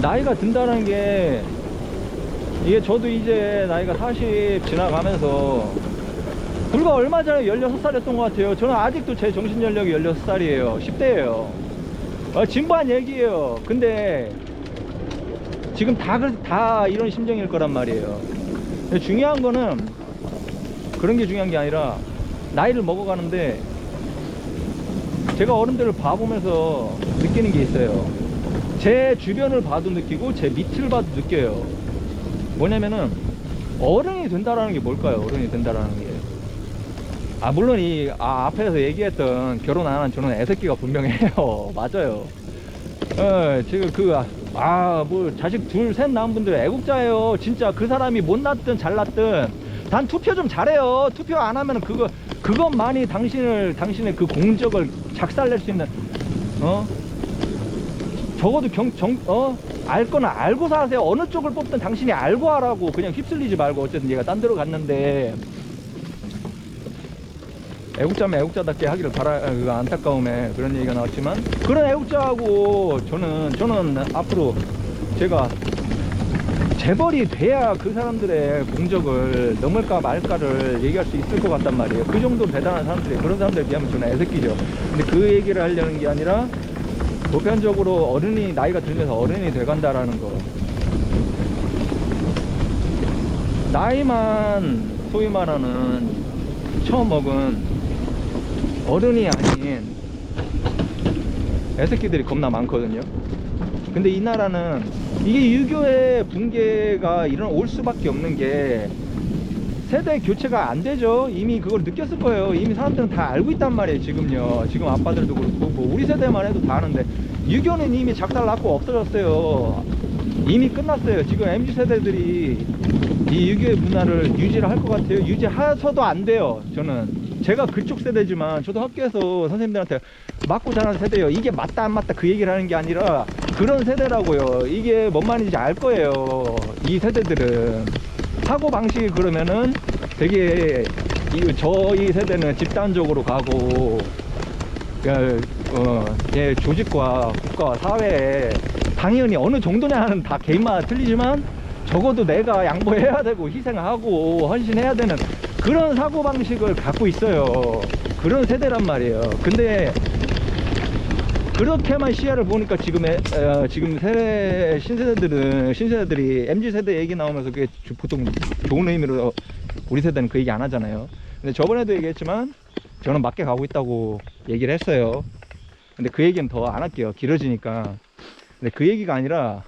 나이가 든다는 게, 이게 저도 이제 나이가 40 지나가면서 불과 얼마 전에 16살이었던 것 같아요. 저는 아직도 제 정신연령이 16살이에요 10대예요. 진부한 얘기예요. 근데 지금 다 이런 심정일 거란 말이에요. 근데 중요한 거는 그런 게 중요한 게 아니라 나이를 먹어가는데 제가 어른들을 봐보면서 느끼는 게 있어요. 제 주변을 봐도 느끼고 제 밑을 봐도 느껴요. 뭐냐면은 어른이 된다라는 게 뭘까요? 어른이 된다라는 게, 물론 앞에서 얘기했던 결혼 안 한 저는 애새끼가 분명해요. 맞아요. 지금 뭐 자식 둘 셋 낳은 분들 애국자예요. 진짜 그 사람이 못났든 잘났든 단 투표 좀 잘해요. 투표 안 하면 그것만이 당신의 그 공적을 작살낼 수 있는, 적어도 알 거는 알고서 하세요. 어느 쪽을 뽑든 당신이 알고 하라고. 그냥 휩쓸리지 말고. 어쨌든 얘가 딴 데로 갔는데 애국자면 애국자답게 하기를 그 안타까움에 그런 얘기가 나왔지만, 그런 애국자하고 저는 앞으로 제가 재벌이 돼야 그 사람들의 공적을 넘을까 말까를 얘기할 수 있을 것 같단 말이에요. 그 정도 대단한 사람들이, 그런 사람들에 비하면 저는 애새끼죠. 근데 그 얘기를 하려는 게 아니라 보편적으로 나이가 들면서 어른이 돼간다라는 거. 나이만 소위 말하는 처음 먹은 어른이 아닌 애새끼들이 겁나 많거든요. 근데 이 나라는 이게 유교의 붕괴가 올 수밖에 없는 게 세대 교체가 안 되죠. 이미 그걸 느꼈을 거예요. 이미 사람들은 다 알고 있단 말이에요. 지금 아빠들도 그렇고, 뭐 우리 세대만 해도 다 아는데, 유교는 이미 작달났고 없어졌어요. 이미 끝났어요. 지금 MZ세대들이 이 유교의 문화를 유지를 할 것 같아요? 유지하셔도 안 돼요. 제가 그쪽 세대지만 저도 학교에서 선생님들한테 맞고 자란 세대예요. 이게 맞다 안 맞다 그 얘기를 하는 게 아니라 그런 세대라고요. 이게 뭔 말인지 알 거예요. 이 세대들은 사고방식이 그러면은 되게, 저희 세대는 집단적으로 가고, 조직과 국가와 사회에 당연히 어느 정도냐는 다 개인마다 틀리지만 적어도 내가 양보해야 되고 희생하고 헌신해야 되는 그런 사고방식을 갖고 있어요. 그런 세대란 말이에요. 근데 그렇게만 시야를 보니까 지금 신세대들이 MZ세대 얘기 나오면서 그게 보통 좋은 의미로 우리 세대는 그 얘기 안 하잖아요. 근데 저번에도 얘기했지만 저는 맞게 가고 있다고 얘기를 했어요. 근데 그 얘기는 더 안 할게요. 길어지니까. 근데 그 얘기가 아니라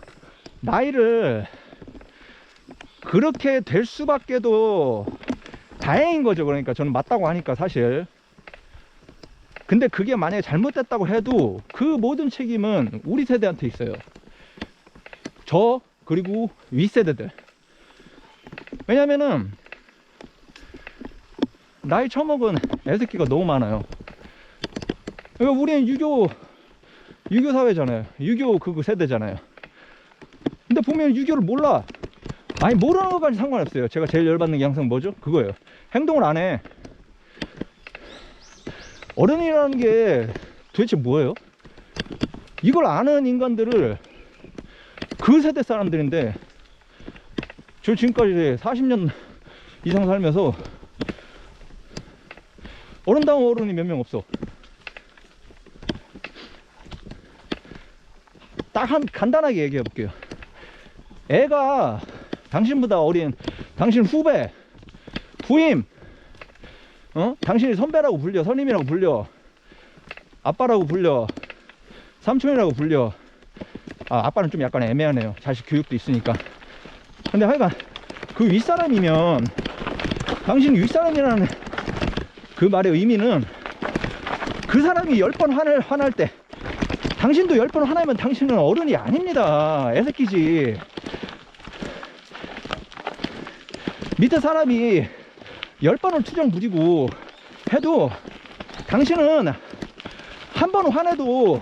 나이를 그렇게 될 수밖에도 다행인 거죠. 그러니까 저는 맞다고 하니까 사실. 근데 그게 만약에 잘못됐다고 해도 그 모든 책임은 우리 세대한테 있어요. 그리고 윗세대들. 왜냐면은 나이 처먹은 애새끼가 너무 많아요. 그러니까 우리는 유교 사회잖아요. 유교 그 세대잖아요. 근데 보면 유교를 몰라. 모르는 것까지 상관없어요. 제가 제일 열받는 게 항상 뭐죠? 그거예요. 행동을 안 해. 어른이라는 게 도대체 뭐예요? 이걸 아는 인간들을, 그 세대 사람들인데, 저 지금까지 40년 이상 살면서 어른다운 어른이 몇 명 없어. 간단하게 얘기해 볼게요. 애가 당신보다 어린 당신 후배, 부임, 당신이 선배라고 불려, 선임이라고 불려, 아빠라고 불려, 삼촌이라고 불려. 아빠는 좀 약간 애매하네요. 자식 교육도 있으니까. 근데 하여간 그 윗사람이면, 당신이 윗사람이라는 그 말의 의미는 그 사람이 10번 화날 때 당신도 10번 화나면 당신은 어른이 아닙니다. 애새끼지. 밑에 사람이 10번을 투정 부리고 해도 당신은 한 번 화내도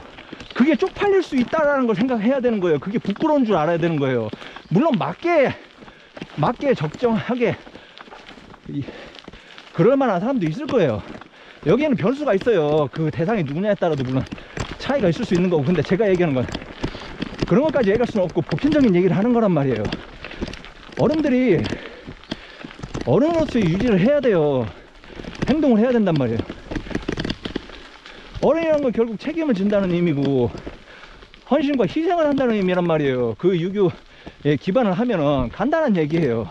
그게 쪽팔릴 수 있다라는 걸 생각해야 되는 거예요. 그게 부끄러운 줄 알아야 되는 거예요. 물론 맞게 적정하게 그럴 만한 사람도 있을 거예요. 여기에는 변수가 있어요. 그 대상이 누구냐에 따라도 물론 차이가 있을 수 있는 거고. 근데 제가 얘기하는 건 그런 것까지 얘기할 수는 없고 보편적인 얘기를 하는 거란 말이에요. 어른들이 어른으로서의 유지를 해야 돼요. 행동을 해야 된단 말이에요. 어른이란 건 결국 책임을 진다는 의미고 헌신과 희생을 한다는 의미란 말이에요. 그 유교에 기반을 하면은 간단한 얘기예요.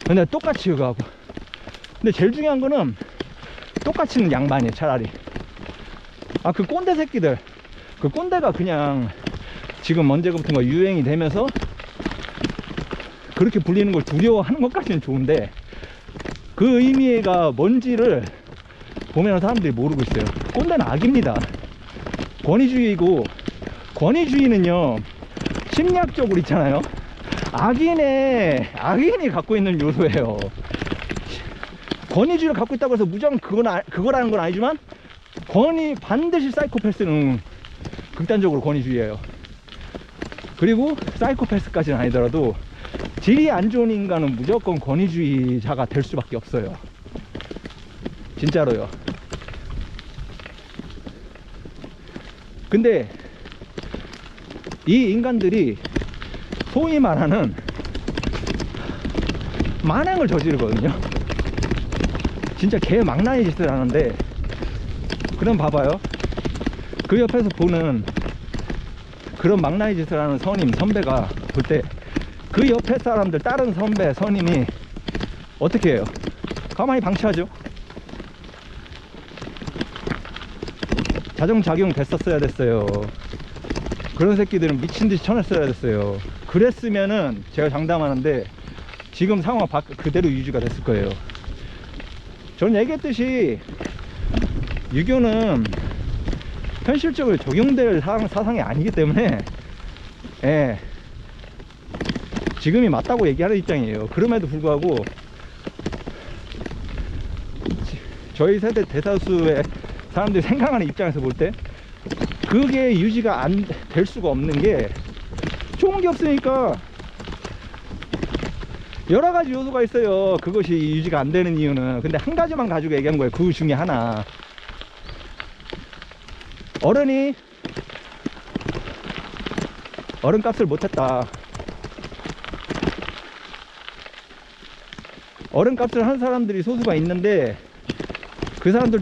근데 똑같이 그거 하고. 근데 제일 중요한 거는 똑같이는 양반이에요. 차라리 그 꼰대 새끼들, 그 꼰대가 그냥 지금 언제부턴가 유행이 되면서 그렇게 불리는 걸 두려워하는 것까지는 좋은데 그 의미가 뭔지를 보면 사람들이 모르고 있어요. 꼰대는 악입니다. 권위주의고, 권위주의는요 심리학적으로 있잖아요, 악인이 갖고 있는 요소예요. 권위주의를 갖고 있다고 해서 무조건 그거라는 건 아니지만 반드시 사이코패스는 극단적으로 권위주의예요. 그리고 사이코패스까지는 아니더라도 질이 안 좋은 인간은 무조건 권위주의자가 될 수밖에 없어요. 진짜로요. 근데 이 인간들이 소위 말하는 만행을 저지르거든요. 진짜 개 망나니 짓을 하는데, 그럼 봐봐요. 그 옆에서 보는 그런 망나니 짓을 하는 선배가 볼 때 그 옆에 사람들, 다른 선배, 선임이 어떻게 해요? 가만히 방치하죠. 자정작용 됐었어야 됐어요. 그런 새끼들은 미친듯이 쳐냈어야 됐어요. 그랬으면은 제가 장담하는데 지금 상황 그대로 유지가 됐을 거예요. 저는 얘기했듯이 유교는 현실적으로 적용될 사상이 아니기 때문에 지금이 맞다고 얘기하는 입장이에요. 그럼에도 불구하고 저희 세대 대다수의 사람들이 생각하는 입장에서 볼 때 그게 유지가 안 될 수가 없는 게 좋은 게 없으니까. 여러 가지 요소가 있어요. 그것이 유지가 안 되는 이유는. 근데 한 가지만 가지고 얘기한 거예요. 그 중에 하나. 어른이 어른값을 못했다. 어른값을 한 사람들이 소수가 있는데 그 사람들